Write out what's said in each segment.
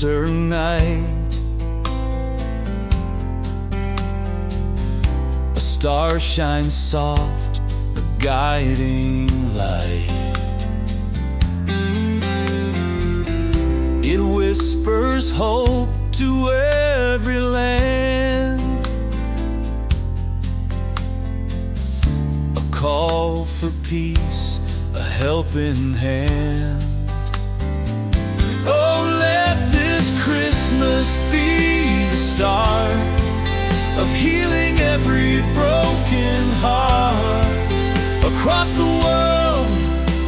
winter night, a star shines soft, a guiding light. It whispers hope to every land, a call for peace, a helping hand. Oh, let this Christmas be the start of healing every broken heart. Across the world,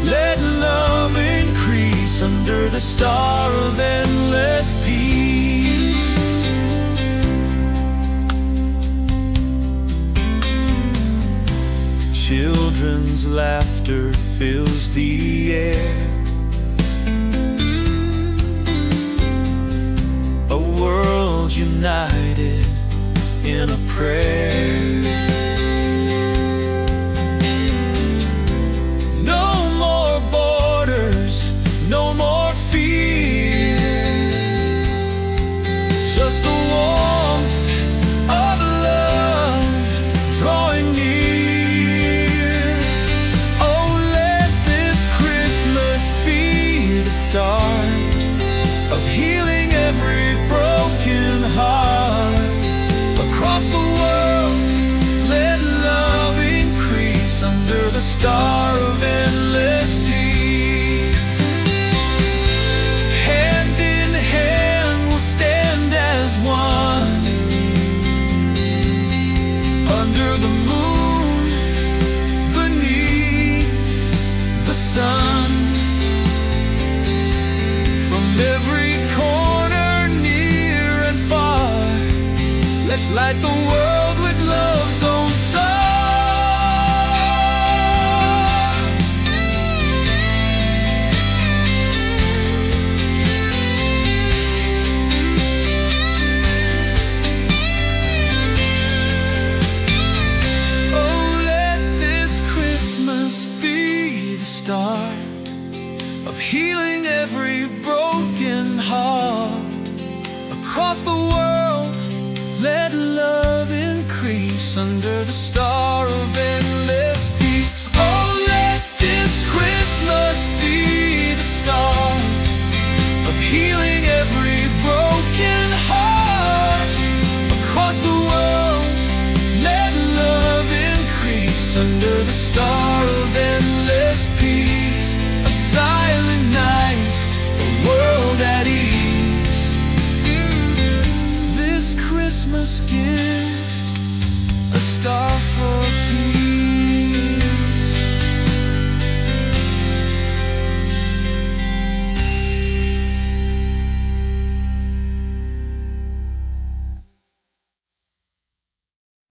let love increase under the star of endless peace. Children's laughter fills the air, a world united in a prayer. No more borders, no more fear, just the warmth of love drawing near. Oh, let this Christmas be the start of healing every broken heart. Across the world, let love increase under the star of endless peace. Hand in hand we'll stand as one, under the moon, beneath the sun. From every corner, near and far, let's light the world with love's own star. Oh, let this Christmas be the start of healing every broken heart. Across the world, let love increase under the star of endless peace. Oh, let this Christmas be the start of healing every broken heart. Across the world, let love increase under the star of endless peace. A silent night, a world at ease. This Christmas gift, a star